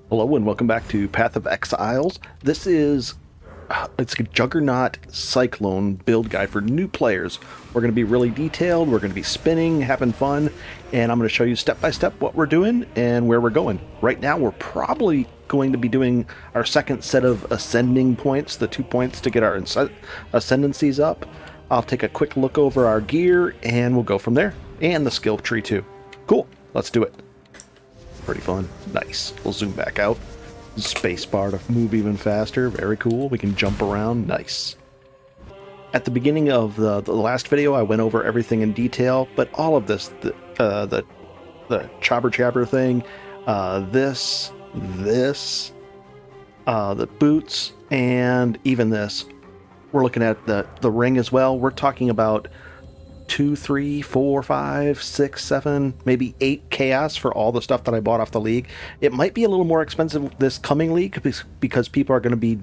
Hello and welcome back to Path of Exiles. This is it's a Juggernaut Cyclone build guide for new players. We're going to be really detailed, we're going to be spinning, having fun, and I'm going to show you step by step what we're doing and where we're going. Right now we're probably going to be doing our second set of ascending points, the 2 points to get our ascendancies up. I'll take a quick look over our gear and we'll go from there, and the skill tree too. Cool, let's do it. Pretty fun. Nice. We'll zoom back out. Space bar to move even faster. Very cool. We can jump around. Nice. At the beginning of the last video, I went over everything in detail, but all of this, the chobber jabber thing, the boots, and even this. We're looking at the ring as well. We're talking about 2, 3, 4, 5, 6, 7, maybe 8 chaos for all the stuff that I bought off the league. It might be a little more expensive this coming league because people are going to be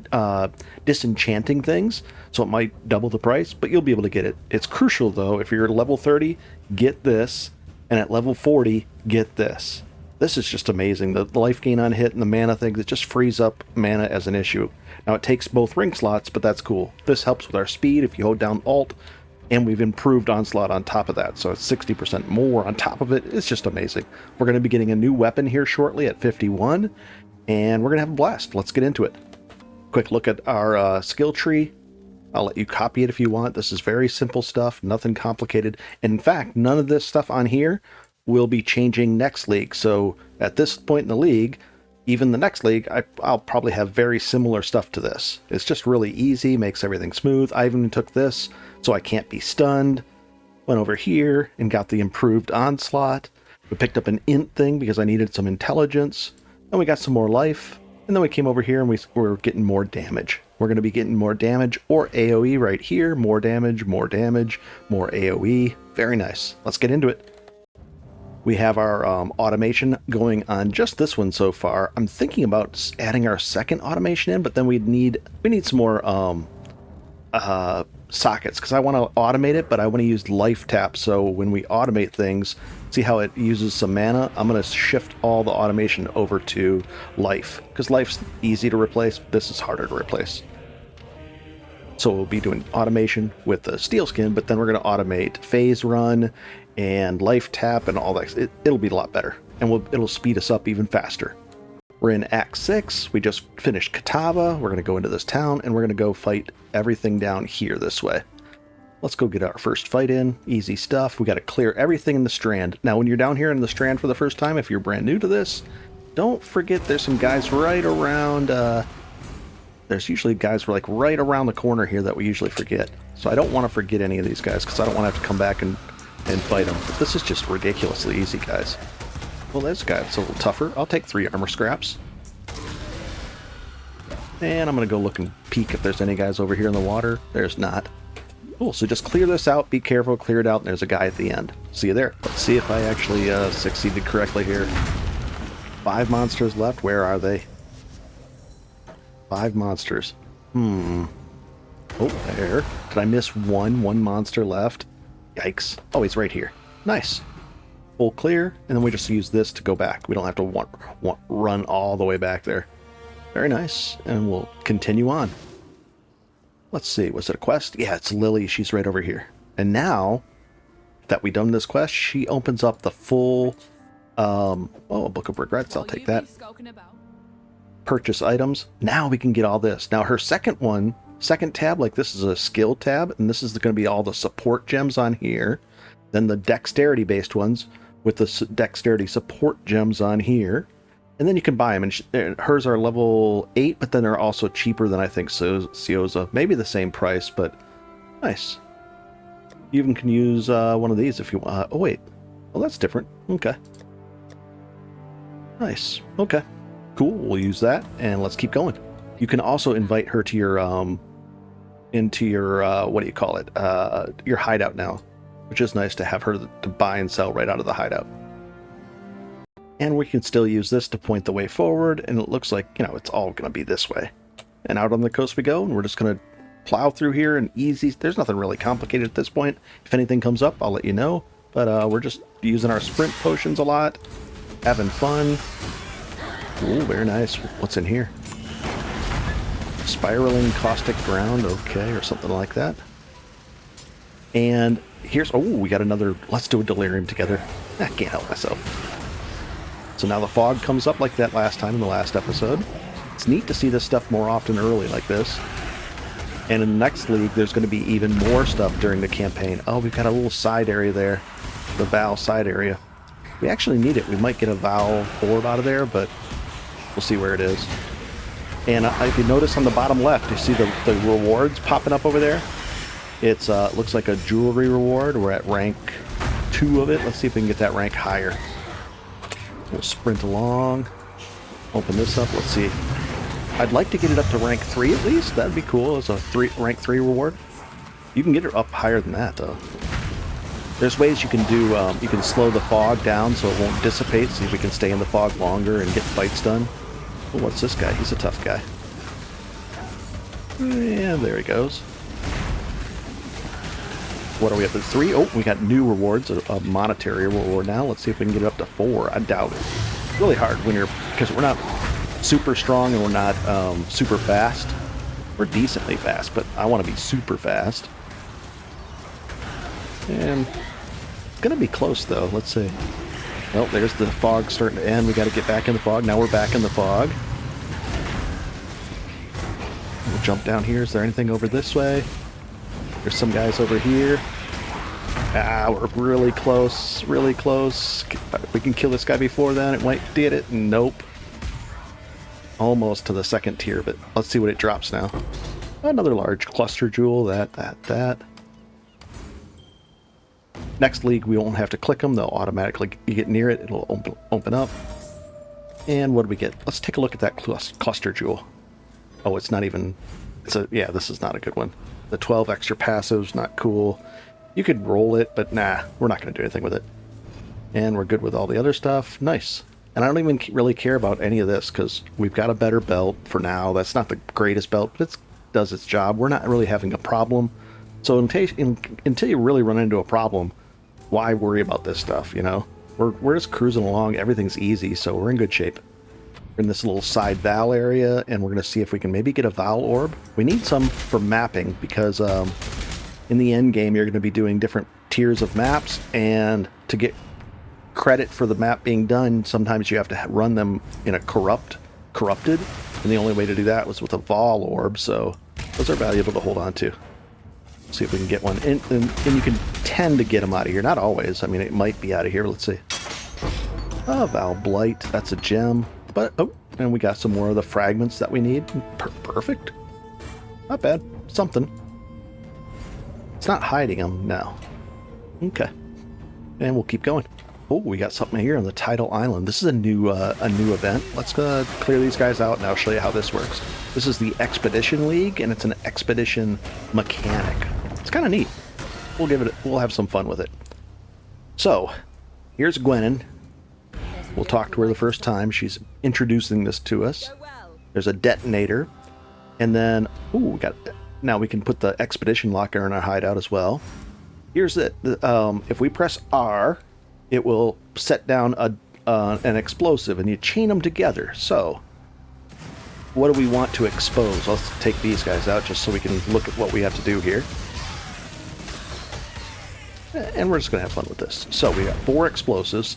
disenchanting things, so it might double the price, but you'll be able to get it. It's crucial though, if you're at level 30, get this, and at level 40, get this. This is just amazing. The life gain on hit and the mana things, it just frees up mana as an issue. Now it takes both ring slots, but that's cool. This helps with our speed if you hold down Alt, and we've improved Onslaught on top of that, so it's 60% more on top of it. It's just amazing. We're going to be getting a new weapon here shortly at 51, and we're going to have a blast. Let's get into it. Quick look at our skill tree. I'll let you copy it if you want. This is very simple stuff, nothing complicated. And in fact, none of this stuff on here will be changing next league. So at this point in the league, even the next league, I'll probably have very similar stuff to this. It's just really easy, makes everything smooth. I even took this so I can't be stunned. Went over here and got the improved Onslaught. We picked up an int thing because I needed some intelligence. And we got some more life. And then we came over here and we're getting more damage. We're going to be getting more damage or AoE right here. More damage, more AoE. Very nice. Let's get into it. We have our automation going on just this one so far. I'm thinking about adding our second automation in, but then we need some more sockets, because I want to automate it, but I want to use life tap. So when we automate things, see how it uses some mana? I'm going to shift all the automation over to life, because life's easy to replace. This is harder to replace. So we'll be doing automation with the steel skin, but then we're going to automate phase run and life tap and all that. It'll be a lot better, and it'll speed us up even faster. We're in Act 6. We just finished Katava. We're going to go into this town, and we're going to go fight everything down here this way. Let's go get our first fight in. Easy stuff. We got to clear everything in the Strand. Now, when you're down here in the Strand for the first time, if you're brand new to this, don't forget there's some guys right around... there's usually guys like right around the corner here that we usually forget. So I don't want to forget any of these guys, because I don't want to have to come back and fight them. But this is just ridiculously easy, guys. Well, this guy that's a little tougher. I'll take 3 armor scraps. And I'm going to go look and peek if there's any guys over here in the water. There's not. Cool, so just clear this out. Be careful, clear it out, and there's a guy at the end. See you there. Let's see if I actually succeeded correctly here. 5 monsters left. Where are they? 5 monsters. Oh, there. Did I miss one? 1 monster left. Yikes. Oh, he's right here. Nice. Full clear, and then we just use this to go back. We don't have to run all the way back there. Very nice, and we'll continue on. Let's see, was it a quest? Yeah, it's Lily. She's right over here. And now that we've done this quest, she opens up the full... a Book of Regrets. I'll take that. Purchase items. Now we can get all this. Now her second tab, like this is a skill tab, and this is going to be all the support gems on here. Then the dexterity based ones with the dexterity support gems on here. And then you can buy them, and hers are level 8, but then they're also cheaper than I think Sioza. Maybe the same price, but nice. You even can use one of these if you want. Oh wait, well that's different. Okay. Nice. Okay. Cool, we'll use that, and let's keep going. You can also invite her to your, into your, what do you call it? Your hideout now, which is nice to have her to buy and sell right out of the hideout. And we can still use this to point the way forward, and it looks like, it's all going to be this way. And out on the coast we go, and we're just going to plow through here, and easy. There's nothing really complicated at this point. If anything comes up, I'll let you know. But we're just using our sprint potions a lot, having fun. Ooh, very nice. What's in here? Spiraling caustic ground, okay, or something like that. And here's, oh, we got another, let's do a delirium together. I can't help myself. So now the fog comes up like that last time in the last episode. It's neat to see this stuff more often early like this. And in the next league, there's going to be even more stuff during the campaign. Oh, we've got a little side area there. The Val side area. We actually need it. We might get a Val orb out of there, but we'll see where it is. And if you notice on the bottom left, you see the rewards popping up over there? It's looks like a jewelry reward. We're at rank 2 of it. Let's see if we can get that rank higher. We'll sprint along. Open this up. Let's see. I'd like to get it up to rank 3 at least. That'd be cool as a rank 3 reward. You can get it up higher than that, though. There's ways you can do, you can slow the fog down so it won't dissipate, see if we can stay in the fog longer and get fights done. Oh, what's this guy? He's a tough guy. And there he goes. What are we up to? 3? Oh, we got new rewards, a monetary reward now. Let's see if we can get it up to 4. I doubt it. It's really hard when you're, because we're not super strong and we're not super fast. We're decently fast, but I want to be super fast. And it's going to be close, though. Let's see. Well, there's the fog starting to end. We got to get back in the fog. Now we're back in the fog. We'll jump down here. Is there anything over this way? There's some guys over here. Ah, we're really close. Really close. If we can kill this guy before then, it might get it. Nope. Almost to the second tier, but let's see what it drops now. Another large cluster jewel. That. Next league, we won't have to click them. They'll automatically, you get near it, it'll open up. And what do we get? Let's take a look at that cluster jewel. Oh, it's not even, yeah, this is not a good one. The 12 extra passives, not cool. You could roll it, but nah, we're not going to do anything with it. And we're good with all the other stuff. Nice. And I don't even really care about any of this because we've got a better belt for now. That's not the greatest belt, but it does its job. We're not really having a problem. So until you really run into a problem, why worry about this stuff, you know? We're just cruising along. Everything's easy, so we're in good shape. We're in this little side Val area, and we're going to see if we can maybe get a Val orb. We need some for mapping, because in the end game, you're going to be doing different tiers of maps, and to get credit for the map being done, sometimes you have to run them in a corrupted, and the only way to do that was with a Val orb, so those are valuable to hold on to. See if we can get one. And you can tend to get them out of here. Not always. I mean, it might be out of here. Let's see. Oh, Val Blight. That's a gem. But, oh, and we got some more of the fragments that we need. Perfect. Not bad. Something. It's not hiding them. No. Okay. And we'll keep going. Oh, we got something here on the Tidal Island. This is a new event. Let's clear these guys out, and I'll show you how this works. This is the Expedition League, and it's an expedition mechanic. It's kind of neat. We'll have some fun with it. So, here's Gwennon. We'll talk to her the first time. She's introducing this to us. There's a detonator, and then now we can put the expedition locker in our hideout as well. Here's it. If we press R, it will set down an explosive, and you chain them together. So, what do we want to expose? Let's take these guys out just so we can look at what we have to do here. And we're just going to have fun with this. So, we got 4 explosives.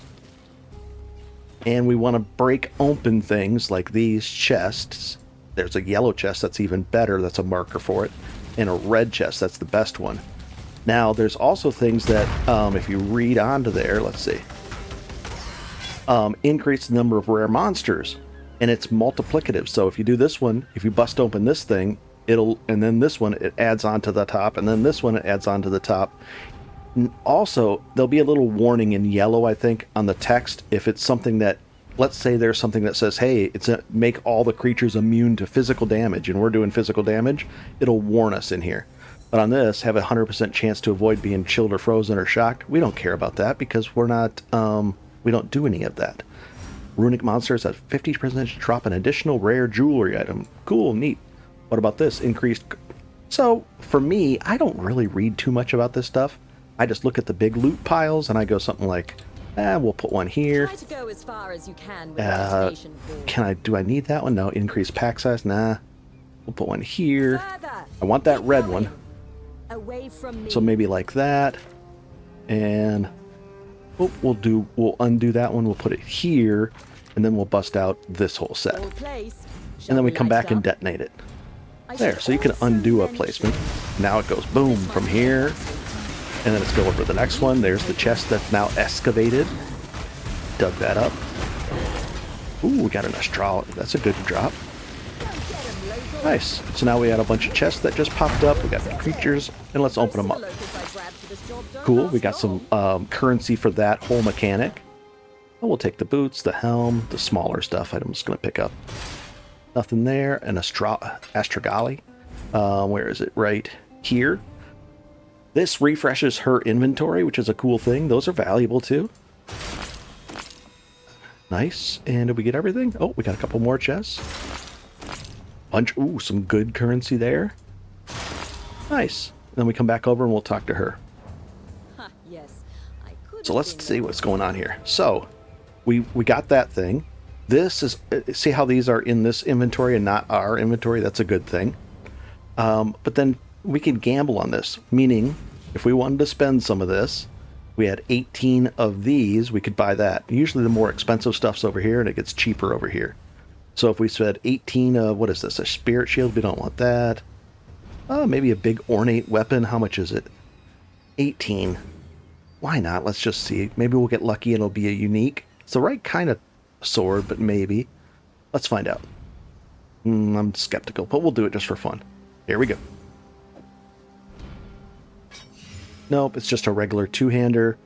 And we want to break open things like these chests. There's a yellow chest that's even better. That's a marker for it. And a red chest. That's the best one. Now, there's also things that, if you read onto there, let's see, increase the number of rare monsters, and it's multiplicative. So if you do this one, if you bust open this thing, and then this one, it adds onto the top, and then this one, it adds onto the top. And also, there'll be a little warning in yellow, I think, on the text, if it's something that, let's say there's something that says, hey, make all the creatures immune to physical damage, and we're doing physical damage, it'll warn us in here. But on this, have a 100% chance to avoid being chilled or frozen or shocked. We don't care about that because we're not, we don't do any of that. Runic monsters at 50% drop an additional rare jewelry item. Cool, neat. What about this? Increased. So, for me, I don't really read too much about this stuff. I just look at the big loot piles and I go something like, We'll put one here. Try to go as far as you can with destination four. Do I need that one? No. Increase pack size? Nah. We'll put one here. Further. I want that Keep red going. one. Away from me. So maybe like that. And we'll undo that one. We'll put it here. And then we'll bust out this whole set. All placed. And then we Shall come light back and up? detonate it. I There, should so you can also undo a mention- placement. Now it goes boom from here. And then let's go over the next one. There's the chest that's now excavated. Dug that up. Ooh, we got an astral. That's a good drop. Nice. So now we had a bunch of chests that just popped up. We got the creatures, and let's open them up. Cool. We got some currency for that whole mechanic. We'll take the boots, the helm, the smaller stuff I'm just going to pick up. Nothing there. An Astragali. Where is it? Right here. This refreshes her inventory, which is a cool thing. Those are valuable too. Nice. And did we get everything? Oh, we got a couple more chests. Ooh, some good currency there. Nice. Then we come back over and we'll talk to her. Yes, I could So have let's been see more what's going on here. So we got that thing. This is, see how these are in this inventory and not our inventory? That's a good thing. But then we can gamble on this, meaning if we wanted to spend some of this, we had 18 of these, we could buy that. Usually the more expensive stuff's over here and it gets cheaper over here. So if we said 18 of, what is this, a spirit shield? We don't want that. Maybe a big ornate weapon. How much is it? 18. Why not? Let's just see. Maybe we'll get lucky and it'll be a unique. It's the right kind of sword, but maybe. Let's find out. I'm skeptical, but we'll do it just for fun. Here we go. Nope, it's just a regular two-hander.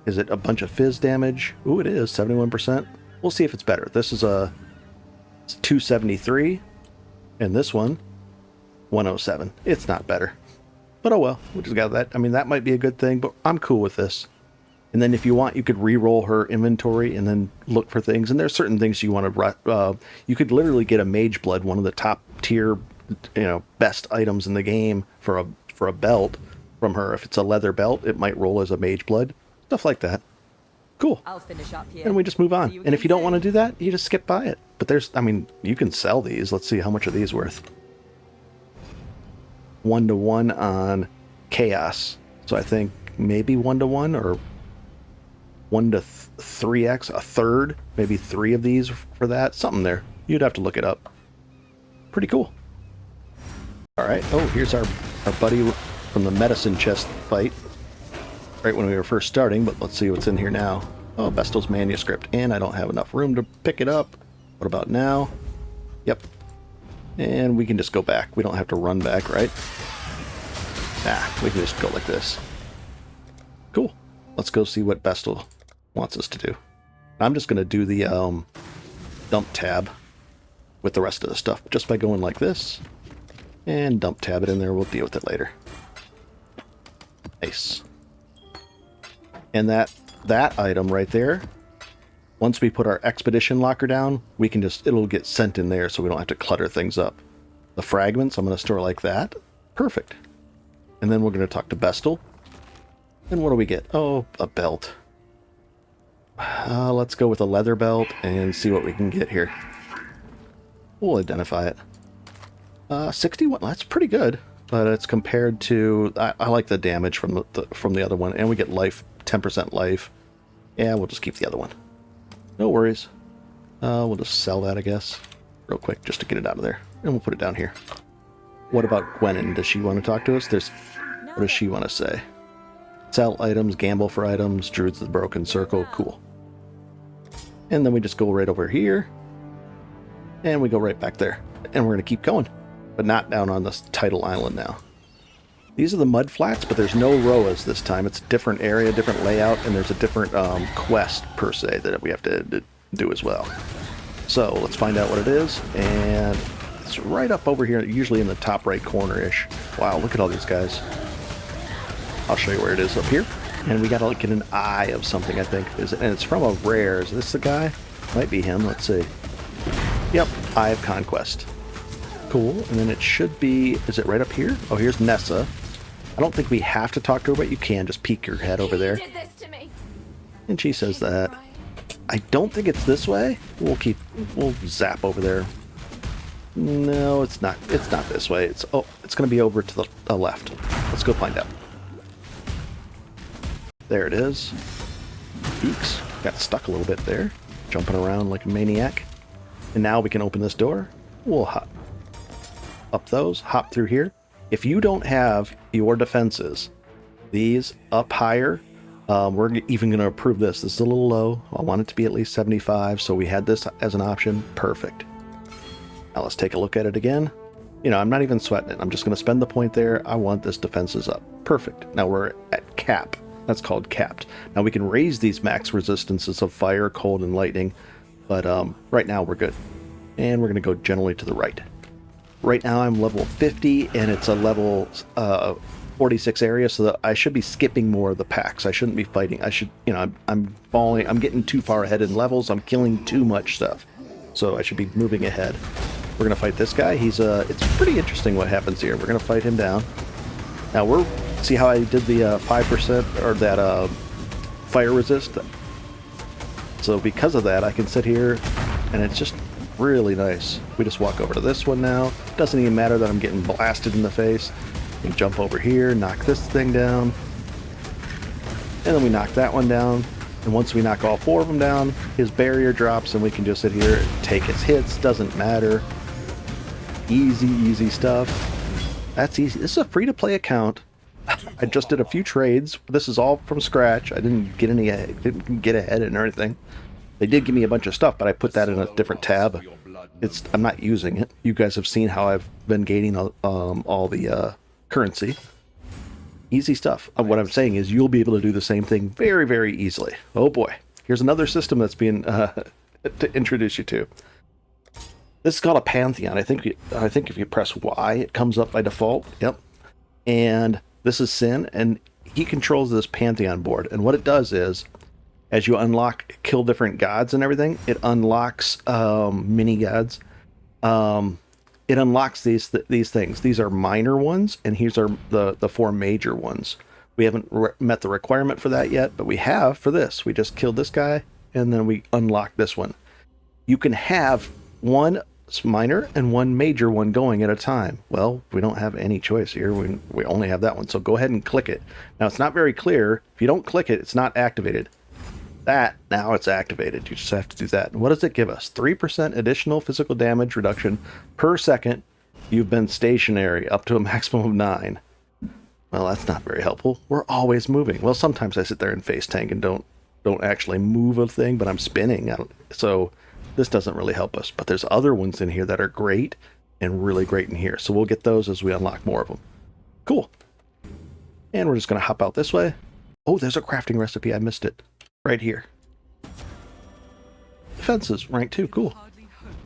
Is it a bunch of fizz damage? Ooh, it is, 71%. We'll see if it's better. This is it's 273, and this one, 107. It's not better. But oh well, we just got that. I mean, that might be a good thing, but I'm cool with this. And then if you want, you could re-roll her inventory and then look for things. And there's certain things you want to... you could literally get a Mage Blood, one of the top tier, best items in the game for a belt from her. If it's a leather belt, it might roll as a Mage Blood. Stuff like that. Cool. I'll finish up here. And we just move on. See you And if you don't again want to soon. do that, you just skip by it. But there's... I mean, you can sell these. Let's see, how much are these worth? 1-to-1 on Chaos. So I think maybe 1-to-1 or 1-to-3x, a third, maybe 3 of these for that. Something there. You'd have to look it up. Pretty cool. All right. Oh, here's our buddy from the medicine chest fight. Right when we were first starting, but let's see what's in here now. Oh, Bestel's manuscript, and I don't have enough room to pick it up. What about now? Yep. And we can just go back. We don't have to run back, right? We can just go like this. Cool. Let's go see what Bestel wants us to do. I'm just going to do the dump tab with the rest of the stuff just by going like this. And dump tab it in there. We'll deal with it later. Nice. And that item right there, once we put our expedition locker down, we can just, it'll get sent in there so we don't have to clutter things up. The fragments, I'm going to store like that. Perfect. And then we're going to talk to Bestel. And what do we get? Oh, a belt. Let's go with a leather belt and see what we can get here. We'll identify it. 61, that's pretty good. But it's compared to, I like the damage from the other one. And we get life, 10% life. Yeah, we'll just keep the other one. No worries. We'll just sell that, I guess, real quick, just to get it out of there. And we'll put it down here. What about Gwenin? Does she want to talk to us? What does she want to say? Sell items, gamble for items, Druids of the Broken Circle. Cool. And then we just go right over here. And we go right back there. And we're going to keep going. But not down on this Tidal Island now. These are the mud flats, but there's no Roas this time. It's a different area, different layout, and there's a different quest, per se, that we have to do as well. So let's find out what it is. And it's right up over here, usually in the top right corner-ish. Wow, look at all these guys. I'll show you where it is up here. And we got to get an eye of something, I think. And it's from a rare. Is this the guy? Might be him. Let's see. Yep, Eye of Conquest. Cool. And then it should be... Is it right up here? Oh, here's Nessa. I don't think we have to talk to her, but you can just peek your head over there. You did this to me. And she says that. I don't think it's this way. We'll zap over there. No, it's not. It's not this way. It's going to be over to the left. Let's go find out. There it is. Oops, got stuck a little bit there, jumping around like a maniac. And now we can open this door. We'll hop up those, hop through here. If you don't have your defenses, these up higher, we're even going to approve this. This is a little low. I want it to be at least 75, so we had this as an option. Perfect. Now let's take a look at it again. You know, I'm not even sweating it. I'm just going to spend the point there. I want this defenses up. Perfect. Now we're at cap. That's called capped. Now we can raise these max resistances of fire, cold, and lightning, but right now we're good. And we're going to go generally to the right. Right now I'm level 50, and it's a level 46 area, so that I should be skipping more of the packs. I shouldn't be fighting. I should, you know, I'm falling. I'm getting too far ahead in levels. I'm killing too much stuff, so I should be moving ahead. We're going to fight this guy. It's pretty interesting what happens here. We're going to fight him down. Now see how I did the 5% or that fire resist? So because of that, I can sit here and it's just really nice. We just walk over to this one now. Doesn't even matter that I'm getting blasted in the face. We jump over here, knock this thing down, and then we knock that one down. And once we knock all 4 of them down, his barrier drops and we can just sit here and take his hits. Doesn't matter. Easy stuff. That's easy. This is a free-to-play account. I just did a few trades. This is all from scratch. I didn't get ahead in or anything. They did give me a bunch of stuff, but I put that in a different tab. I'm not using it. You guys have seen how I've been gaining all the currency. Easy stuff. What I'm saying is you'll be able to do the same thing very, very easily. Oh boy. Here's another system that's being to introduce you to. This is called a Pantheon. I think if you press Y, it comes up by default. Yep. And this is Sin, and he controls this Pantheon board. And what it does is, as you kill different gods and everything, it unlocks mini gods. It unlocks these things. These are minor ones, and here's the 4 major ones. We haven't met the requirement for that yet, but we have for this. We just killed this guy, and then we unlock this one. You can have 1 minor and 1 major one going at a time. Well, we don't have any choice here. We only have that one, so go ahead and click it. Now, it's not very clear. If you don't click it, it's not activated. Now it's activated. You just have to do that. And what does it give us? 3% additional physical damage reduction per second you've been stationary, up to a maximum of 9. Well, that's not very helpful. We're always moving. Well, sometimes I sit there and face tank and don't actually move a thing, but I'm spinning. So this doesn't really help us. But there's other ones in here that are great and really great in here. So we'll get those as we unlock more of them. Cool. And we're just going to hop out this way. Oh, there's a crafting recipe. I missed it. Right here. Defenses, rank 2. Cool.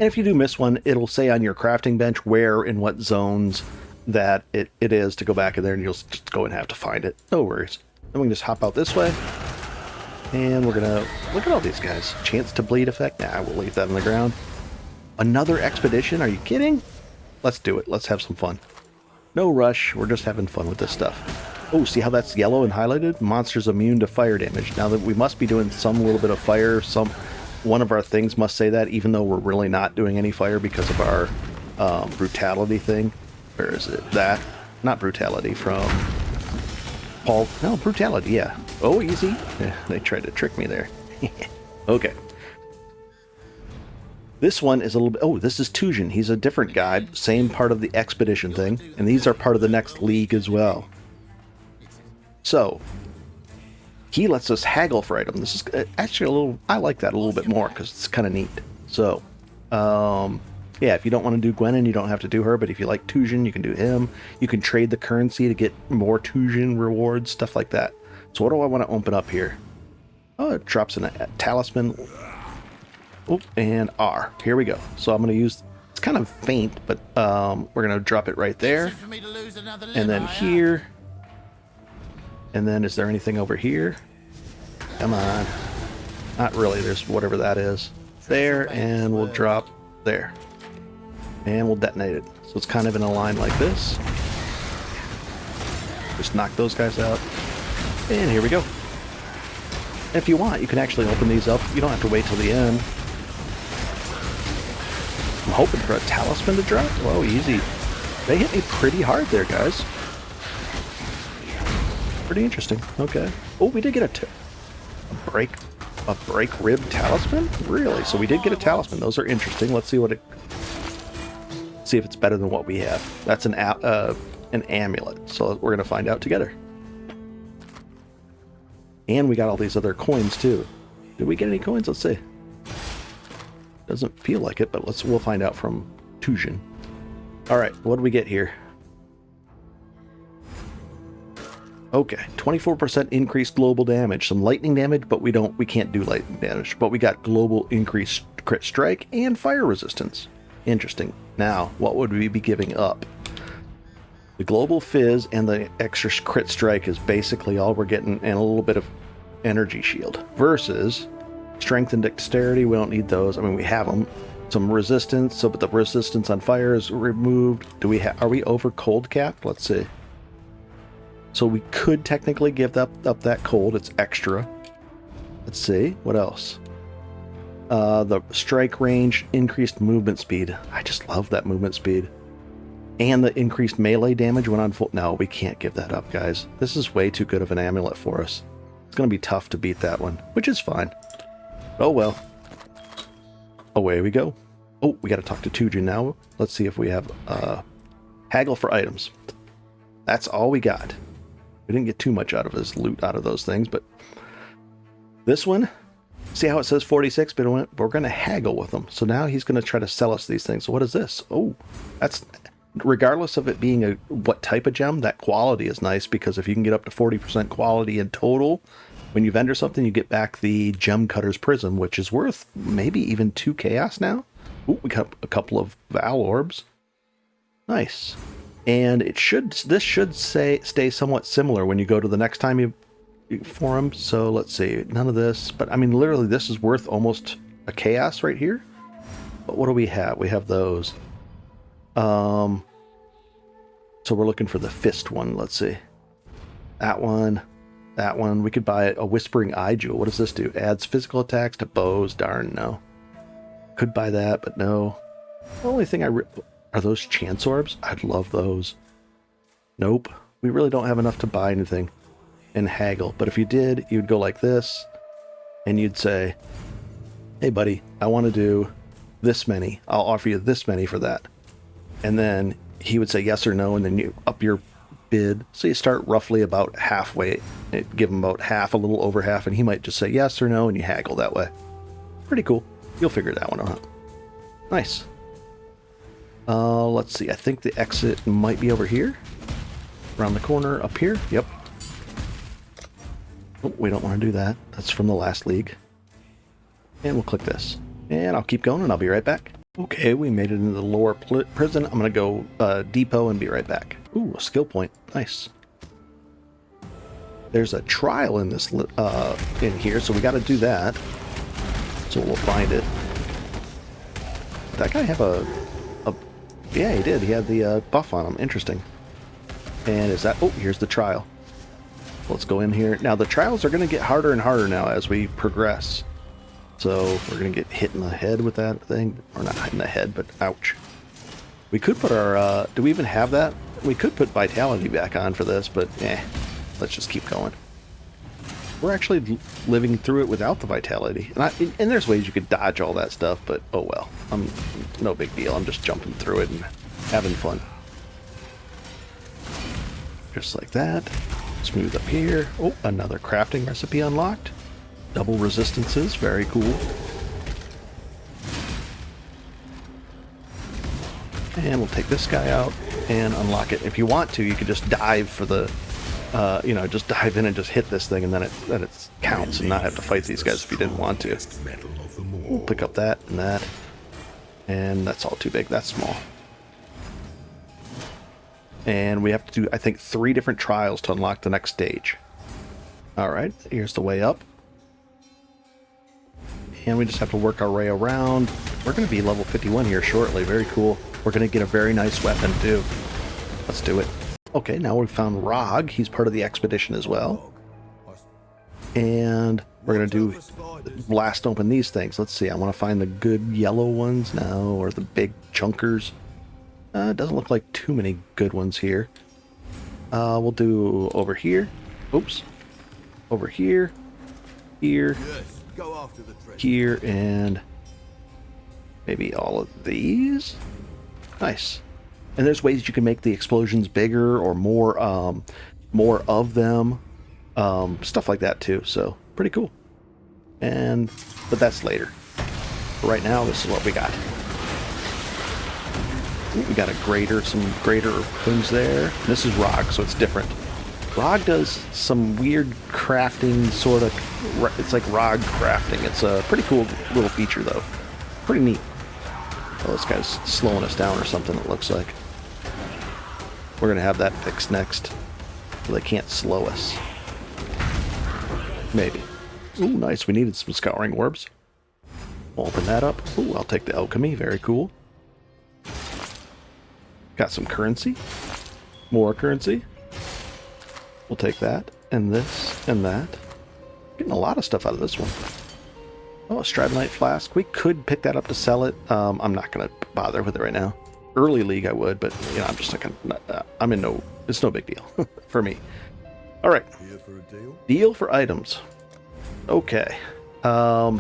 And if you do miss one, it'll say on your crafting bench where in what zones that it is to go back in there, and you'll just go and have to find it. No worries. Then we can just hop out this way. And we're going to look at all these guys. Chance to bleed effect. Nah, we'll leave that on the ground. Another expedition? Are you kidding? Let's do it. Let's have some fun. No rush. We're just having fun with this stuff. Oh, see how that's yellow and highlighted? Monsters immune to fire damage. Now that we must be doing some little bit of fire. One of our things must say that, even though we're really not doing any fire because of our brutality thing. Where is it? That. Not brutality, from Paul. No, brutality, yeah. Oh, easy. Yeah, they tried to trick me there. Okay. This one is a little bit... Oh, this is Tujen. He's a different guy. Same part of the expedition thing. And these are part of the next league as well. So, he lets us haggle for items. This is actually a little... I like that a little bit more because it's kind of neat. So, yeah, if you don't want to do Gwennon, you don't have to do her. But if you like Tujen, you can do him. You can trade the currency to get more Tujen rewards, stuff like that. So what do I want to open up here? Oh, it drops in a talisman. Oh, and R. Here we go. So I'm going to use... It's kind of faint, but we're going to drop it right there. And then here... And then is there anything over here? Come on. Not really. There's whatever that is. There, and we'll drop there. And we'll detonate it. So it's kind of in a line like this. Just knock those guys out. And here we go. If you want, you can actually open these up. You don't have to wait till the end. I'm hoping for a talisman to drop. Whoa, easy. They hit me pretty hard there, guys. Pretty interesting. Okay. Oh, we did get a break rib talisman? Really? So we did get a talisman. Those are interesting. Let's see what it... See if it's better than what we have. That's an amulet. So we're going to find out together. And we got all these other coins too. Did we get any coins? Let's see. Doesn't feel like it, but we'll find out from Tujen. All right, what do we get here? Okay, 24% increased global damage. Some lightning damage, but we can't do lightning damage. But we got global increased crit strike and fire resistance. Interesting. Now, what would we be giving up? The global fizz and the extra crit strike is basically all we're getting, and a little bit of energy shield. Versus strength and dexterity, we don't need those. I mean, we have them. Some resistance, but the resistance on fire is removed. Are we over cold capped? Let's see. So we could technically give up that cold. It's extra. Let's see. What else? The strike range, increased movement speed. I just love that movement speed. And the increased melee damage when on full... No, we can't give that up, guys. This is way too good of an amulet for us. It's going to be tough to beat that one, which is fine. Oh, well. Away we go. Oh, we got to talk to Tujen now. Let's see if we have haggle for items. That's all we got. We didn't get too much out of his loot out of those things, but this one, see how it says 46, but we're going to haggle with him. So now he's going to try to sell us these things. So what is this? Oh, that's... Regardless of it being what type of gem, that quality is nice, because if you can get up to 40% quality in total, when you vendor something, you get back the Gem Cutter's Prism, which is worth maybe even 2 chaos now. Ooh, we got a couple of Val Orbs. Nice. And this should stay somewhat similar when you go to the next time you for them. So let's see, none of this, but I mean, literally this is worth almost a chaos right here. But what do we have? We have those. So we're looking for the fist one. Let's see. That one. That one. We could buy a Whispering Eye Jewel. What does this do? Adds physical attacks to bows. Darn, no. Could buy that, but no. The only thing are those Chance Orbs? I'd love those. Nope. We really don't have enough to buy anything and haggle. But if you did, you'd go like this, and you'd say, hey, buddy, I want to do this many. I'll offer you this many for that. And then he would say yes or no, and then you up your bid. So you start roughly about halfway, give him about half, a little over half, and he might just say yes or no, and you haggle that way. Pretty cool. You'll figure that one out. Nice. Let's see. I think the exit might be over here. Around the corner, up here. Yep. Oh, we don't want to do that. That's from the last league. And we'll click this. And I'll keep going, and I'll be right back. Okay, we made it into the lower prison. I'm going to go depot and be right back. Ooh, a skill point. Nice. There's a trial in this in here, so we got to do that. So we'll find it. Did that guy have a... Yeah, he did. He had the buff on him. Interesting. And is that... Oh, here's the trial. Let's go in here. Now, the trials are going to get harder and harder now as we progress. So we're going to get hit in the head with that thing. Or not hit in the head, but ouch. We could put our... do we even have that? We could put Vitality back on for this, but let's just keep going. We're actually living through it without the Vitality. And there's ways you could dodge all that stuff, but oh well. No big deal. I'm just jumping through it and having fun. Just like that. Smooth up here. Oh, another crafting recipe unlocked. Double resistances, very cool. And we'll take this guy out and unlock it. If you want to, you could just dive for the, just dive in and just hit this thing, and then it counts, and not have to fight these guys if you didn't want to. We'll pick up that and that, and that's all too big. That's small. And we have to do, I think, 3 different trials to unlock the next stage. All right, here's the way up. And we just have to work our way around. We're going to be level 51 here shortly. Very cool. We're going to get a very nice weapon, too. Let's do it. Okay, now we've found Rog. He's part of the expedition as well. And we're going to do blast open these things. Let's see. I want to find the good yellow ones now, or the big chunkers. It doesn't look like too many good ones here. We'll do over here. Oops. Over here. Here. Here, and maybe all of these. Nice. And there's ways you can make the explosions bigger or more of them. Stuff like that too. So pretty cool. But that's later. For right now, this is what we got. Ooh, we got a grater, some grater things there. This is ROG, so it's different. ROG does some weird crafting, sort of. It's like ROG crafting. It's a pretty cool little feature, though. Pretty neat. Oh, this guy's slowing us down or something, it looks like. We're going to have that fixed next. So they can't slow us. Maybe. Ooh, nice. We needed some scouring orbs. We'll open that up. Ooh, I'll take the alchemy. Very cool. Got some currency. More currency. We'll take that. And this. And that. Getting a lot of stuff out of this one. Oh, a Stradonite flask. We could pick that up to sell it. I'm not going to bother with it right now. Early league I would, but you know, I'm just not gonna. I'm in no. It's no big deal for me. All right. Here for a deal? Deal for items. Okay. Yeah,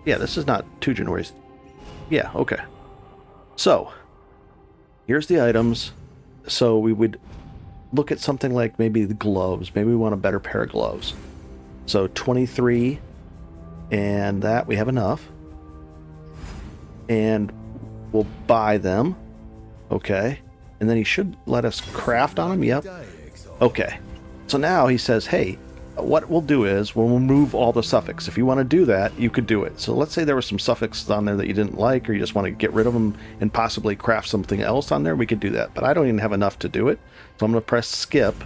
this is not Tujen where he's... Yeah, okay. So, here's the items. So we would look at something like maybe the gloves. Maybe we want a better pair of gloves. So 23, and that we have enough. And we'll buy them. Okay. And then he should let us craft on them. Yep. Okay. So now he says, hey, what we'll do is we'll remove all the suffix. If you want to do that, you could do it. So let's say there were some suffixes on there that you didn't like, or you just want to get rid of them and possibly craft something else on there, we could do that. But I don't even have enough to do it. So I'm going to press skip.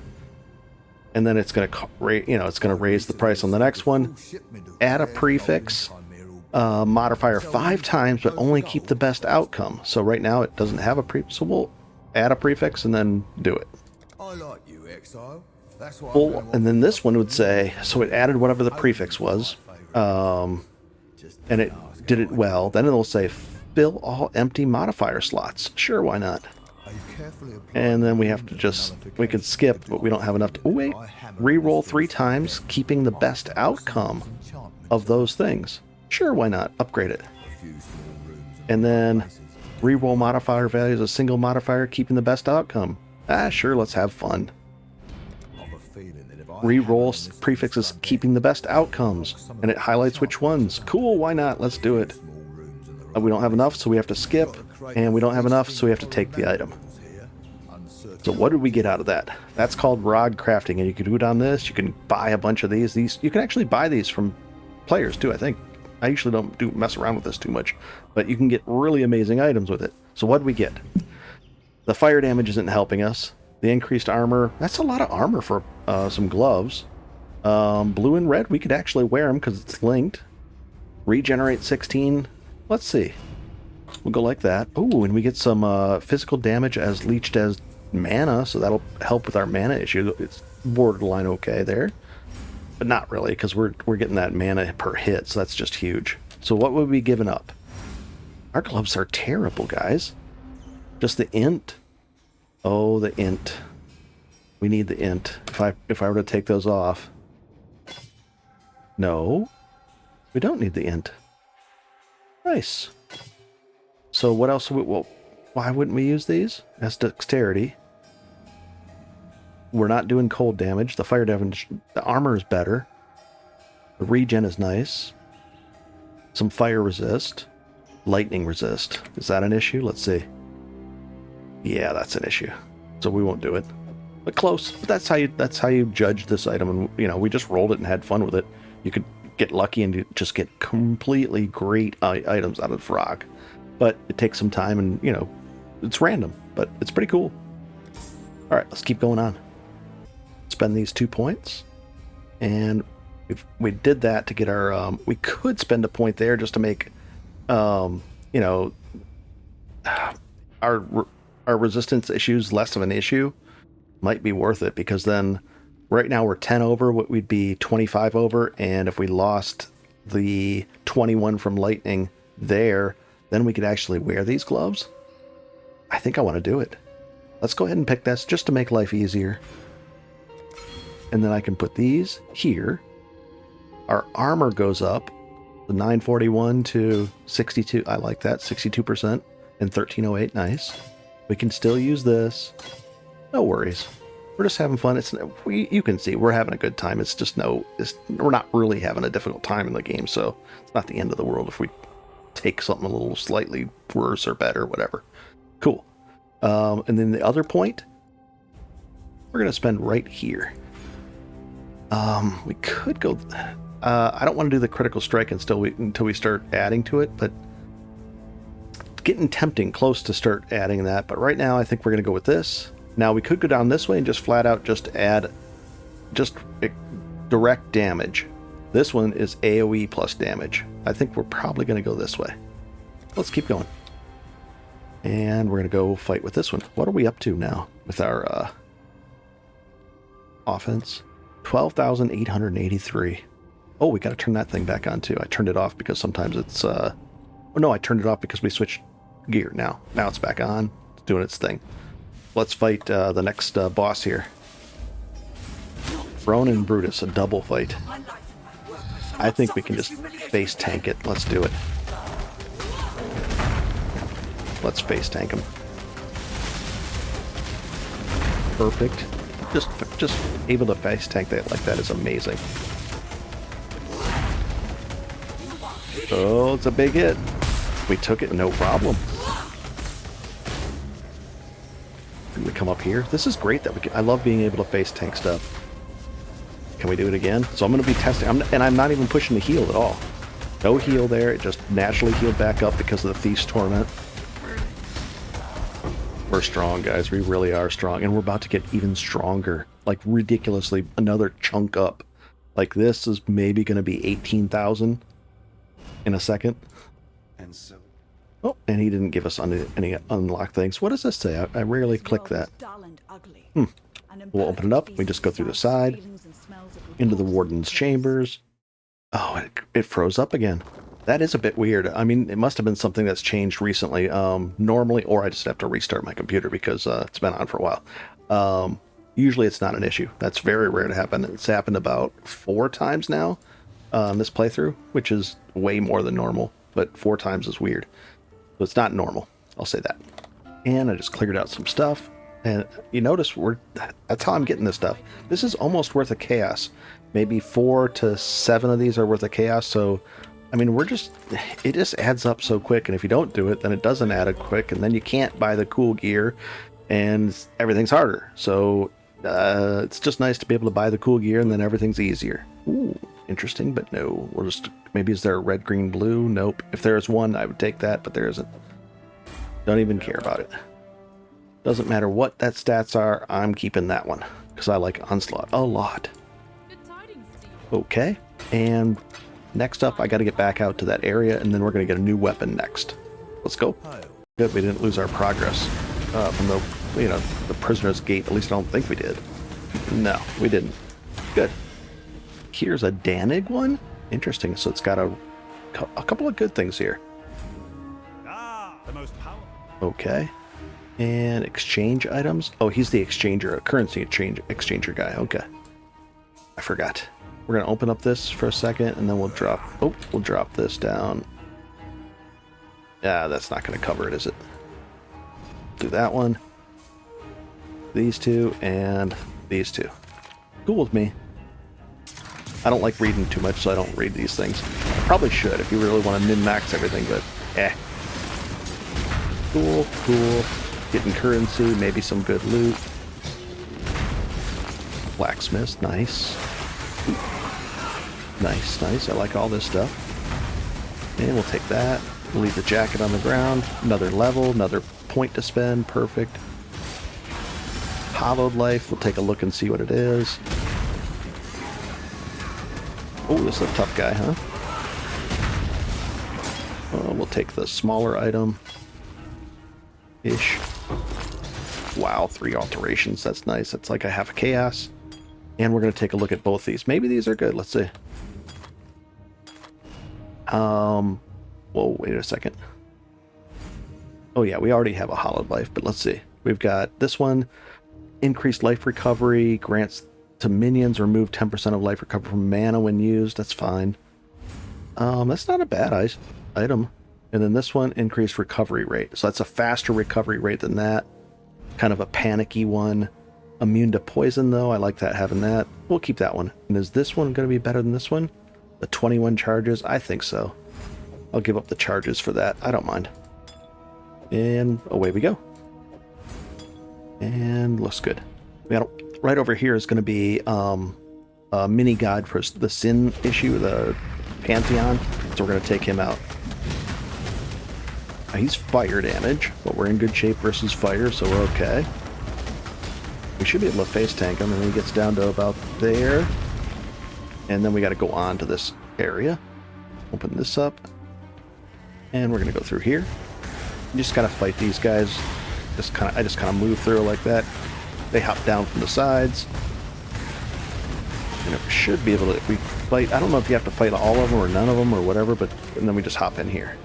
And then it's going to, it's going to raise the price on the next one. Add a prefix. Modifier 5 times, but only keep the best outcome. So right now it doesn't have a so we'll add a prefix and then do it. I like you, Exile. That's what And then this one would say, so it added whatever the prefix was, and it did it well. Then it'll say, fill all empty modifier slots. Sure, why not? And then we have to we could skip, but we don't have enough to, oh wait, reroll 3 times, keeping the best outcome of those things. Sure, why not? Upgrade it. And then reroll modifier values, a single modifier, keeping the best outcome. Sure, let's have fun. Reroll prefixes, keeping the best outcomes. And it highlights which ones. Cool, why not? Let's do it. We don't have enough, so we have to skip. And we don't have enough, so we have to take the item. So what did we get out of that? That's called ROG crafting, and you can do it on this. You can buy a bunch of these. You can actually buy these from players too, I think. I usually don't mess around with this too much, but you can get really amazing items with it. So what did we get? The fire damage isn't helping us. The increased armor, that's a lot of armor for some gloves. Blue and red, we could actually wear them because it's linked. Regenerate 16. Let's see. We'll go like that. Oh, and we get some physical damage as leached as mana, so that'll help with our mana issue. It's borderline okay there. But not really, because we're getting that mana per hit, so that's just huge. So what would we be giving up? Our gloves are terrible, guys. Just the int. Oh, the int. We need the int. If I were to take those off. No. We don't need the int. Nice. So what else? Well, why wouldn't we use these? That's dexterity. We're not doing cold damage. The fire damage, the armor is better. The regen is nice. Some fire resist. Lightning resist. Is that an issue? Let's see. Yeah, that's an issue. So we won't do it. But close. But that's how you judge this item. And we just rolled it and had fun with it. You could get lucky and you just get completely great items out of frog. But it takes some time and it's random. But it's pretty cool. All right, let's keep going on. Spend these 2 points, and we did that to get our. We could spend a point there just to make, our resistance issues less of an issue. Might be worth it because then Right now we're 10 over, what we'd be 25 over, and if we lost the 21 from lightning there, then we could actually wear these gloves. I think I want to do it. Let's go ahead and pick this just to make life easier. And then I can put these here. Our armor goes up, the 941 to 62. I like that, 62% and 1308. Nice. We can still use this. No worries. We're just having fun. You can see we're having a good time. It's just we're not really having a difficult time in the game, so it's not the end of the world if we take something a little slightly worse or better, whatever. Cool. And then the other point, we're going to spend right here. We could go... I don't want to do the critical strike until we start adding to it, but it's getting tempting close to start adding that. But right now, I think we're going to go with this. Now, we could go down this way and just flat out add direct damage. This one is AoE plus damage. I think we're probably going to go this way. Let's keep going. And we're going to go fight with this one. What are we up to now with our offense? 12,883. Oh, we got to turn that thing back on too. I turned it off because sometimes it's... Oh no, I turned it off because we switched gear now. Now it's back on. It's doing its thing. Let's fight the next boss here. Ronan and Brutus, a double fight. I think we can just face tank it. Let's do it. Let's face tank him. Perfect. Just able to face tank that like that is amazing. Oh, it's a big hit. We took it, no problem. Can we come up here? This is great that we can. I love being able to face tank stuff. Can we do it again? So I'm going to be testing, and I'm not even pushing the heal at all. No heal there. It just naturally healed back up because of the Thief's Torment. We're strong, guys. We really are strong, and we're about to get even stronger. Like ridiculously, another chunk up. Like this is maybe going to be 18,000 in a second. And so. Oh, and he didn't give us any unlock things. What does this say? I rarely click that. We'll open it up. We just go through the side, into the Warden's chambers. Oh, it froze up again. That is a bit weird. I mean, it must have been something that's changed recently. Normally, or I just have to restart my computer because it's been on for a while. Usually it's not an issue. That's very rare to happen. It's happened about 4 times now on this playthrough, which is way more than normal, but 4 times is weird. So it's not normal. I'll say that. And I just cleared out some stuff. And you notice that's how I'm getting this stuff. This is almost worth of chaos. Maybe 4 to 7 of these are worth of chaos. So, I mean, it just adds up so quick. And if you don't do it, then it doesn't add it quick. And then you can't buy the cool gear and everything's harder. So it's just nice to be able to buy the cool gear and then everything's easier. Ooh, interesting, but no. We'll just, maybe is there a red, green, blue? Nope. If there's one, I would take that, but there isn't. Don't even care about it. Doesn't matter what that stats are, I'm keeping that one because I like Onslaught a lot. Okay, and next up I got to get back out to that area and then we're going to get a new weapon next. Let's go. Good, we didn't lose our progress from the prisoner's gate. At least I don't think we did. No, we didn't. Good. Here's a Danig one. Interesting. So it's got a couple of good things here. The most powerful. Okay. And exchange items. Oh, he's the exchanger, a currency exchanger guy. Okay. I forgot. We're going to open up this for a second and then we'll drop this down. Yeah, that's not going to cover it, is it? Do that one. These 2 and these 2. Cool with me. I don't like reading too much, so I don't read these things. I probably should if you really want to min-max everything, but Cool, cool. Getting currency, maybe some good loot. Blacksmith, nice. Nice, nice. I like all this stuff. And we'll take that. We'll leave the jacket on the ground. Another level, another point to spend. Perfect. Hollowed Life. We'll take a look and see what it is. Oh, this is a tough guy, huh? We'll take the smaller item. Ish. Wow, 3 alterations. That's nice. That's like a half a chaos. And we're going to take a look at both these. Maybe these are good. Let's see. Whoa, wait a second. Oh yeah, we already have a hallowed life, but let's see. We've got this one. Increased life recovery. Grants to minions. Remove 10% of life recovery from mana when used. That's fine. That's not a bad item. And then this one, increased recovery rate. So that's a faster recovery rate than that. Kind of a panicky one. Immune to poison, though. I like that, having that. We'll keep that one. And is this one going to be better than this one? The 21 charges? I think so. I'll give up the charges for that. I don't mind. And away we go. And looks good. We got right over here is going to be a mini guide for the Sin issue, the Pantheon. So we're going to take him out. He's fire damage, but we're in good shape versus fire, so we're okay. We should be able to face tank him, and then he gets down to about there. And then we got to go on to this area. Open this up. And we're going to go through here. You just gotta fight these guys. I just kind of move through like that. They hop down from the sides. And it should be able to, if we fight, I don't know if you have to fight all of them or none of them or whatever, but and then we just hop in here.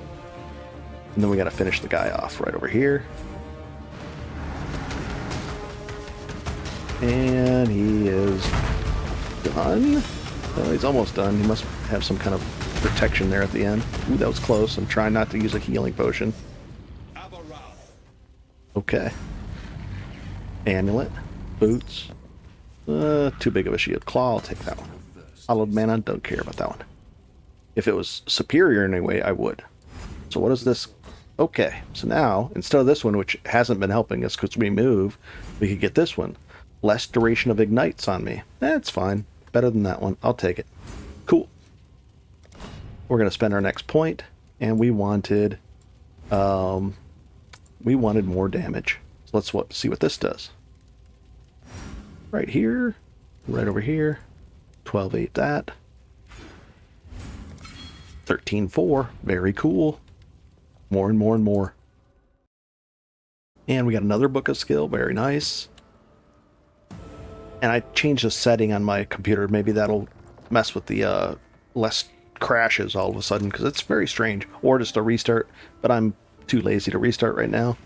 And then we got to finish the guy off right over here. And he is done. Oh, he's almost done. He must have some kind of protection there at the end. Ooh, that was close. I'm trying not to use a healing potion. Okay. Amulet. Boots. Too big of a shield. Claw, I'll take that one. Hollowed mana, don't care about that one. If it was superior in any way, I would. So what is this? Okay, so now, instead of this one, which hasn't been helping us because we move, we could get this one. Less duration of ignites on me. That's fine. Better than that one. I'll take it. Cool. We're going to spend our next point, and we wanted more damage. So let's see what this does. Right here, right over here. 12-8 that. 13-4. Very cool. More and more and more. And we got another book of skill. Very nice. And I changed the setting on my computer. Maybe that'll mess with the less crashes all of a sudden, because it's very strange. Or just a restart, but I'm too lazy to restart right now.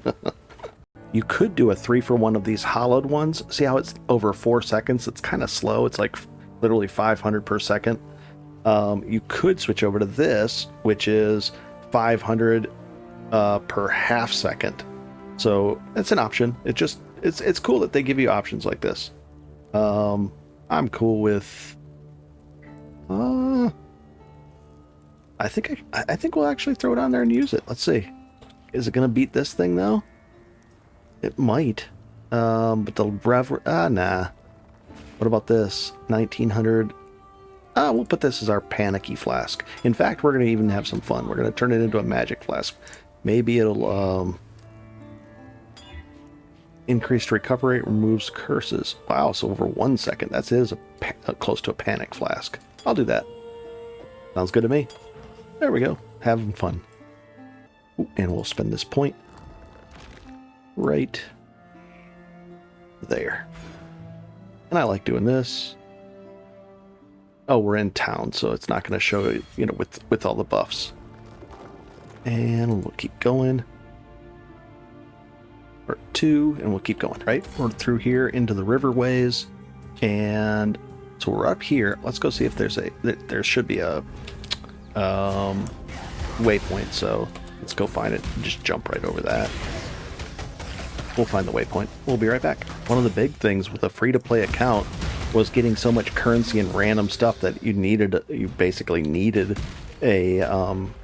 You could do a 3-for-1 of these hollowed ones. See how it's over 4 seconds? It's kind of slow. It's like literally 500 per second. You could switch over to this, which is 500 per half second. So it's an option. It's cool that they give you options like this. I'm cool with. I think we'll actually throw it on there and use it. Let's see. Is it gonna beat this thing though? It might. But the nah. What about this? 1900. We'll put this as our panicky flask. In fact, we're gonna even have some fun. We're gonna turn it into a magic flask. Maybe it'll increased recovery, removes curses. Wow, so over 1 second. That is close to a panic flask. I'll do that. Sounds good to me. There we go. Having fun. Ooh, and we'll spend this point right there. And I like doing this. Oh, we're in town, so it's not going to show, you know, with all the buffs. And we'll keep going. Part 2, and we'll keep going, right? We're through here into the Riverways. And so we're up here. Let's go see if there should be a waypoint. So let's go find it and just jump right over that. We'll find the waypoint. We'll be right back. One of the big things with a free-to-play account was getting so much currency and random stuff that you basically needed a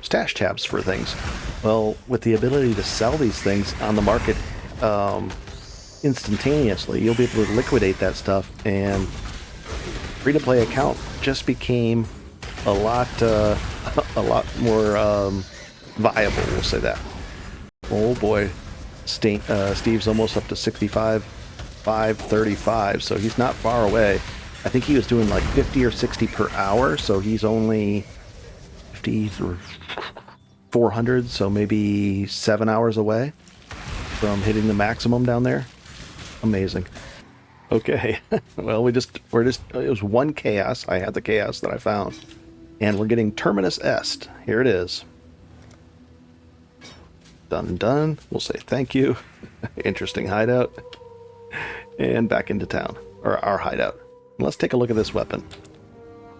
stash tabs for things. Well, with the ability to sell these things on the market instantaneously, you'll be able to liquidate that stuff, and free-to-play account just became a lot more viable. We'll say that. Oh boy, Steve's almost up to 65, 535, so he's not far away. I think he was doing like 50 or 60 per hour, so he's only 50 or 400, so maybe 7 hours away from hitting the maximum down there. Amazing. Okay. Well, we're just, it was one chaos. I had the chaos that I found. And we're getting Terminus Est. Here it is. Done and done. We'll say thank you. Interesting hideout. And back into town. Or our hideout. Let's take a look at this weapon.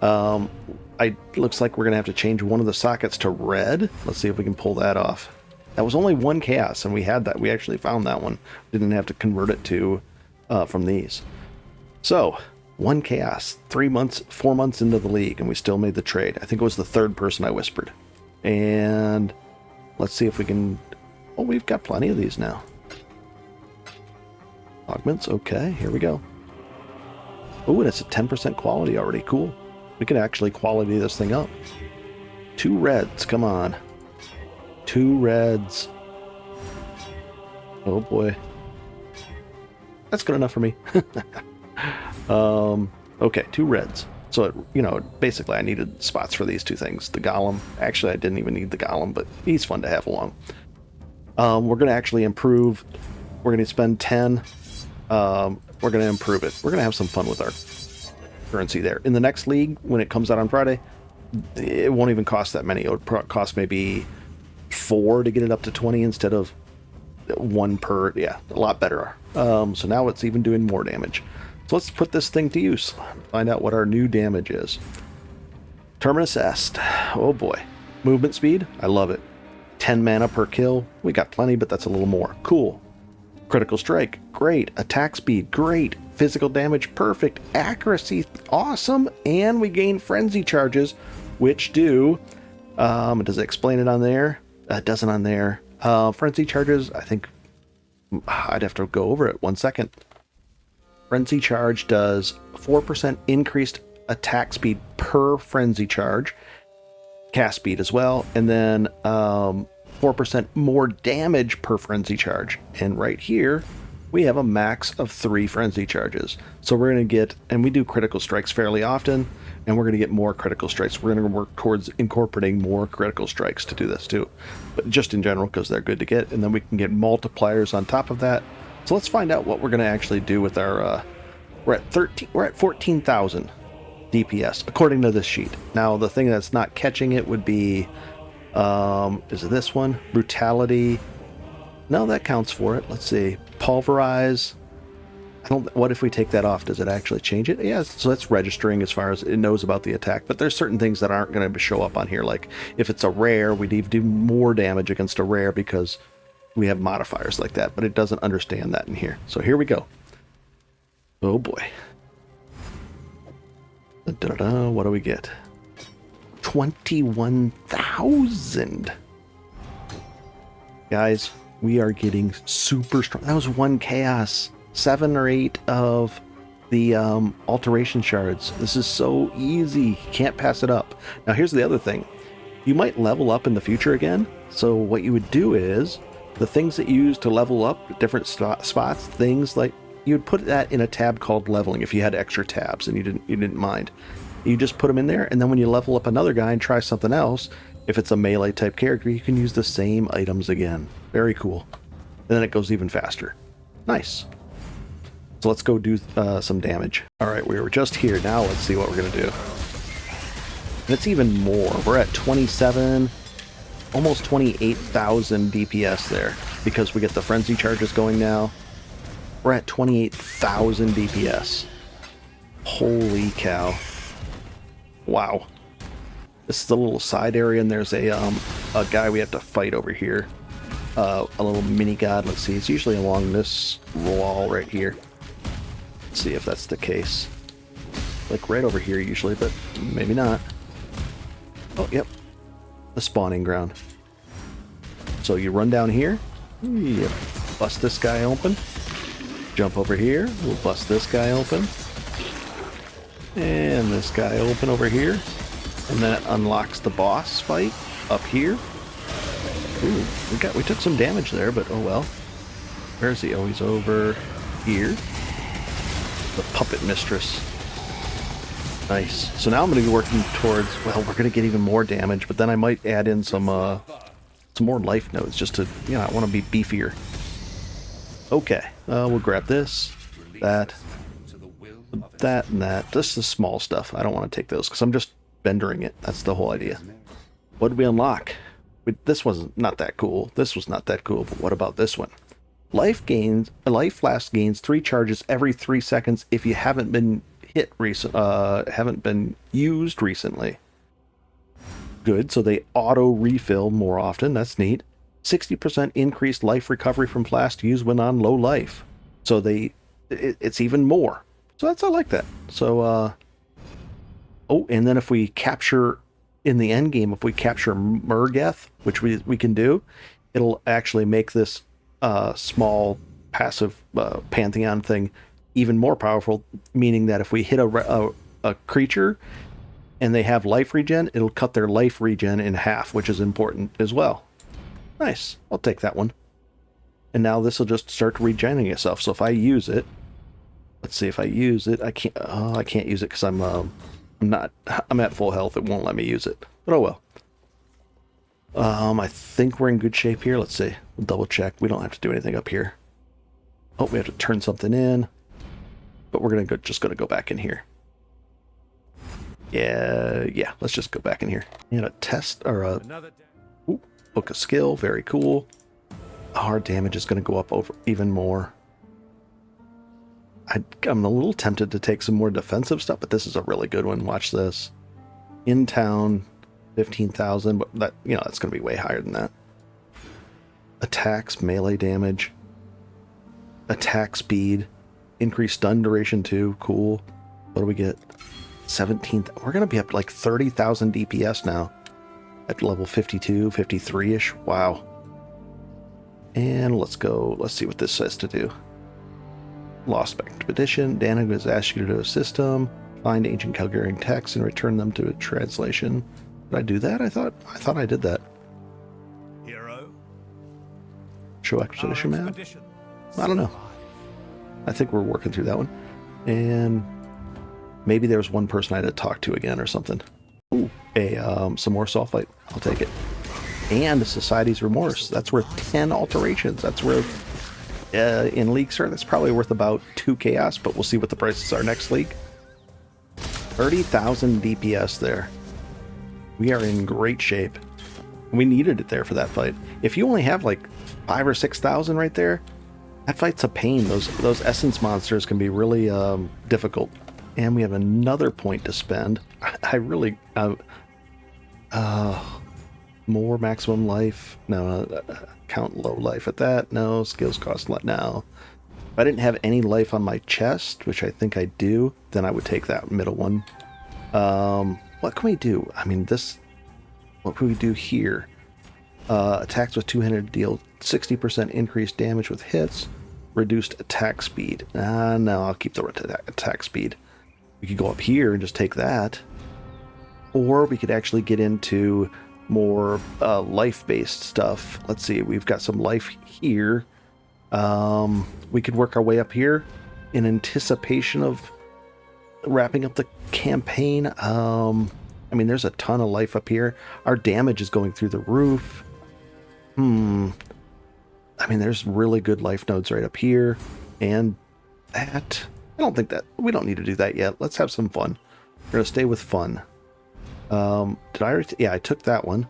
Looks like we're going to have to change one of the sockets to red. Let's see if we can pull that off. That was only one chaos, and we had that. We actually found that one. Didn't have to convert it to from these. So, one chaos. 4 months into the league, and we still made the trade. I think it was the third person I whispered. And let's see if we can... Oh, we've got plenty of these now. Augments, okay, here we go. Oh, and it's a 10% quality already. Cool. We can actually quality this thing up. 2 reds, come on. 2 reds. Oh boy. That's good enough for me. Okay, 2 reds. So, basically I needed spots for these 2 things. The golem. Actually, I didn't even need the golem, but he's fun to have along. We're going to actually improve. We're going to spend 10. We're going to improve it. We're going to have some fun with our currency there. In the next league, when it comes out on Friday, it won't even cost that many. It would cost maybe 4 to get it up to 20 instead of 1 per. Yeah, a lot better. So now it's even doing more damage. So let's put this thing to use. Find out what our new damage is. Terminus Est. Oh boy. Movement speed. I love it. 10 mana per kill. We got plenty, but that's a little more. Cool. Critical strike. Great. Attack speed. Great. Physical damage. Perfect. Accuracy. Awesome. And we gain frenzy charges, which do... does it explain it on there? It doesn't on there. Frenzy charges, I think... I'd have to go over it. 1 second. Frenzy charge does 4% increased attack speed per frenzy charge. Cast speed as well. And then 4% more damage per frenzy charge. And right here, we have a max of 3 frenzy charges. So we're going to get, and we do critical strikes fairly often, and we're going to get more critical strikes. We're going to work towards incorporating more critical strikes to do this too. But just in general, because they're good to get. And then we can get multipliers on top of that. So let's find out what we're going to actually do with our, we're at 14,000 DPS, according to this sheet. Now, the thing that's not catching it would be, is it this one? Brutality. No, that counts for it. Let's see. Pulverize. What if we take that off? Does it actually change it? Yeah, so that's registering as far as it knows about the attack. But there's certain things that aren't going to show up on here. Like if it's a rare, we'd even do more damage against a rare because we have modifiers like that. But it doesn't understand that in here. So here we go. Oh boy. Da-da-da, what do we get? 21,000. Guys, we are getting super strong. That was 1 chaos. 7 or 8 of the alteration shards. This is so easy. You can't pass it up. Now here's the other thing. You might level up in the future again. So what you would do is the things that you use to level up different spots, things like you would put that in a tab called leveling if you had extra tabs and you didn't mind. You just put them in there, and then when you level up another guy and try something else, if it's a melee type character, you can use the same items again. Very cool. And then it goes even faster. Nice. So let's go do some damage. All right, we were just here. Now let's see what we're going to do. And it's even more. We're at 27, almost 28,000 DPS there because we get the frenzy charges going now. We're at 28,000 DPS. Holy cow. Wow. This is a little side area, and there's a guy we have to fight over here. A little mini god. Let's see. It's usually along this wall right here. Let's see if that's the case. Like right over here usually, but maybe not. Oh, yep. The spawning ground. So you run down here. You bust this guy open. Jump over here. We'll bust this guy open. And this guy open over here. And then it unlocks the boss fight up here. Ooh, we took some damage there, but oh well. Where is he? Oh, he's over here. The puppet mistress. Nice. So now I'm going to be working towards, well, we're going to get even more damage, but then I might add in some more life nodes just to, I want to be beefier. Okay, we'll grab this, that, That and that. Just the small stuff. I don't want to take those because I'm just vendering it. That's the whole idea. What did we unlock? This was not that cool. This was not that cool, but what about this one? Life flask gains 3 charges every 3 seconds if you haven't been haven't been used recently. Good, so they auto refill more often. That's neat. 60% increased life recovery from flask used when on low life. So it's even more. So I like that. So oh, and then if we capture in the end game, if we capture Murgeth, which we can do, it'll actually make this small passive Pantheon thing even more powerful, meaning that if we hit a creature and they have life regen, it'll cut their life regen in half, which is important as well. Nice. I'll take that one. And now this will just start regenerating itself. So if I use it, let's see if I use it. I can't. Oh, I can't use it because I'm at full health. It won't let me use it. But oh well. I think we're in good shape here. Let's see. We'll double check. We don't have to do anything up here. Oh, we have to turn something in. But we're just gonna go back in here. Yeah. Let's just go back in here. And a test or a book of skill. Very cool. Our damage is gonna go up over even more. I'm a little tempted to take some more defensive stuff, but this is a really good one. Watch this. In town, 15,000, but that that's gonna be way higher than that. Attacks, melee damage, attack speed. Increased stun duration too. Cool. What do we get? 17th. We're going to be up to like 30,000 DPS now. At level 52, 53-ish. Wow. And let's go. Let's see what this says to do. Lost expedition. Danig has asked you to do a system. Find ancient Kalguurian texts and return them to a translation. Did I do that? I thought I did that. Hero. Show expedition map? I don't know. I think we're working through that one. And maybe there's one person I had to talk to again or something. Ooh, some more sulfite. I'll take it. And the Society's Remorse. That's worth 10 alterations. That's worth, in League Sir, that's probably worth about 2 chaos, but we'll see what the prices are next league. 30,000 DPS there. We are in great shape. We needed it there for that fight. If you only have like 5,000 or 6,000 right there, that fight's a pain. Those essence monsters can be really difficult. And we have another point to spend. I really... more maximum life. No, count low life at that. No, skills cost no. If I didn't have any life on my chest, which I think I do, then I would take that middle one. What can we do? I mean, what can we do here? Attacks with 200 deal 60% increased damage with hits. Reduced attack speed. No, I'll keep the attack speed. We could go up here and just take that. Or we could actually get into more life-based stuff. Let's see, we've got some life here. We could work our way up here in anticipation of wrapping up the campaign. I mean, there's a ton of life up here. Our damage is going through the roof. I mean, there's really good life nodes right up here. And that... I don't think that... We don't need to do that yet. Let's have some fun. We're going to stay with fun. Did I already... Yeah, I took that one.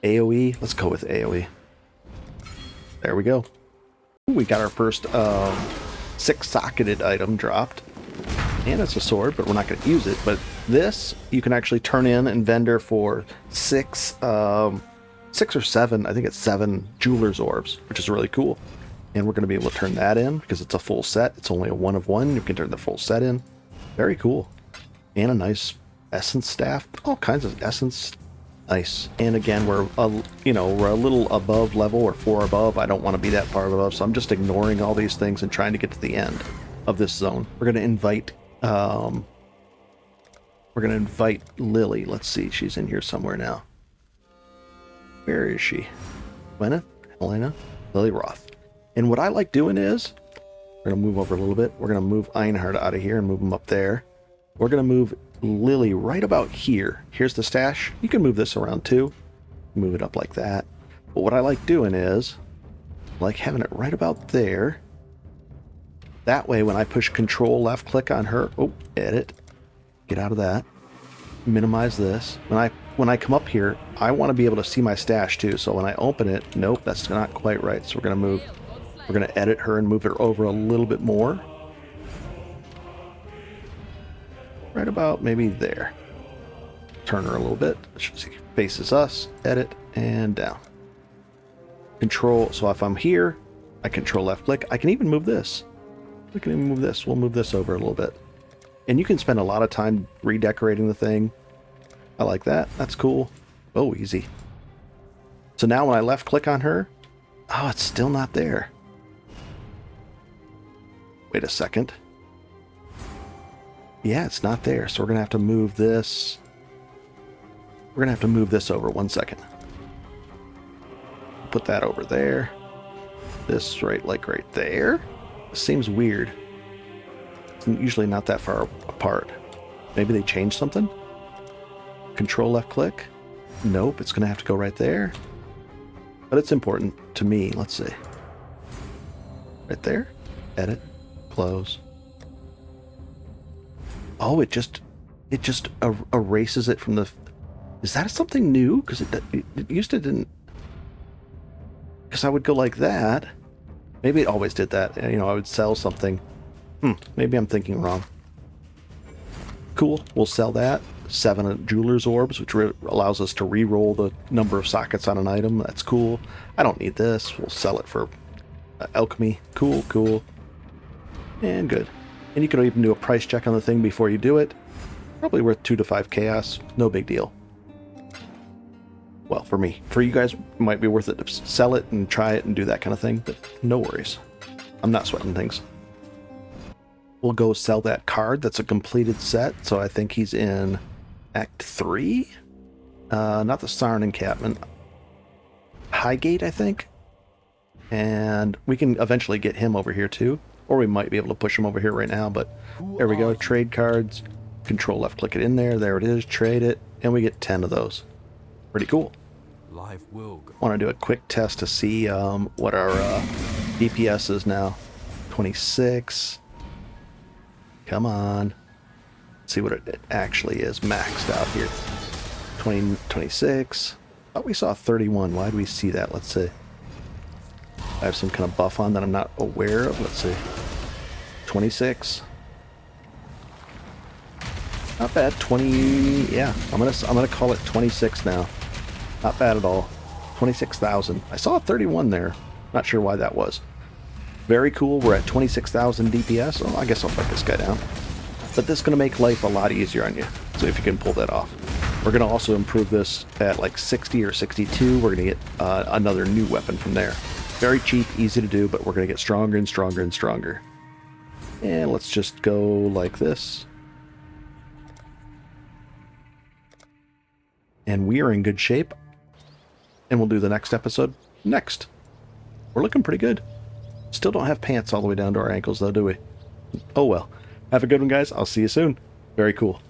AoE. Let's go with AoE. There we go. Ooh, we got our first 6-socketed item dropped. And it's a sword, but we're not going to use it. But this, you can actually turn in and vendor for 6 or 7, I think it's 7 jeweler's orbs, which is really cool. And we're going to be able to turn that in because it's a full set. It's only a 1 of 1. You can turn the full set in. Very cool. And a nice essence staff. All kinds of essence. Nice. And again, we're a little above level or 4 above. I don't want to be that far above, so I'm just ignoring all these things and trying to get to the end of this zone. We're going to invite Lily. Let's see. She's in here somewhere now. Where is she? Gwyneth? Helena? Lily Roth. And what I like doing is, we're going to move over a little bit. We're going to move Einhard out of here and move him up there. We're going to move Lily right about here. Here's the stash. You can move this around too. Move it up like that. But what I like doing is, I like having it right about there. That way, when I push control left click on her, oh, edit, get out of that, minimize this. When I come up here, I want to be able to see my stash too. So when I open it, nope, that's not quite right. So we're going to edit her and move her over a little bit more. Right about maybe there. Turn her a little bit. She faces us, edit, and down. Control, so if I'm here, I control left click. I can even move this. We can even move this. We'll move this over a little bit. And you can spend a lot of time redecorating the thing. I like that. That's cool. Oh, easy. So now when I left click on her, oh, it's still not there. Wait a second. Yeah, it's not there. So we're going to have to move this. We're going to have to move this over 1 second. Put that over there. This right there. This seems weird. It's usually not that far apart. Maybe they changed something? Control left click? Nope, it's going to have to go right there. But it's important to me. Let's see. Right there. Edit. Close. Oh, it just erases it from the... Is that something new? Because it used to didn't... Because I would go like that. Maybe it always did that. You know, I would sell something. Maybe I'm thinking wrong. Cool. We'll sell that. 7 jeweler's orbs, which allows us to re-roll the number of sockets on an item. That's cool. I don't need this. We'll sell it for alchemy. Cool, cool. And good. And you can even do a price check on the thing before you do it. Probably worth 2 to 5 chaos. No big deal. Well, for me. For you guys, it might be worth it to sell it and try it and do that kind of thing, but no worries. I'm not sweating things. We'll go sell that card. That's a completed set, so I think he's in Act 3? Not the Sarn encampment. Highgate, I think? And we can eventually get him over here too. Or we might be able to push him over here right now, but there we go. Trade cards. Control left click it in there. There it is. Trade it. And we get 10 of those. Pretty cool. Life will go. Want to do a quick test to see what our DPS is now. 26. Come on. Let's see what it actually is maxed out here. 26. Thought we saw 31. Why do we see that? Let's see. I have some kind of buff on that I'm not aware of. Let's see. 26. Not bad. 20. Yeah, I'm gonna call it 26 now. Not bad at all. 26,000. I saw a 31 there. Not sure why that was. Very cool. We're at 26,000 DPS. Oh, I guess I'll put this guy down. But this is going to make life a lot easier on you. So if you can pull that off. We're going to also improve this at like 60 or 62. We're going to get another new weapon from there. Very cheap, easy to do, but we're going to get stronger and stronger and stronger. And let's just go like this. And we are in good shape. And we'll do the next episode next. We're looking pretty good. Still don't have pants all the way down to our ankles though, do we? Oh well. Have a good one, guys. I'll see you soon. Very cool.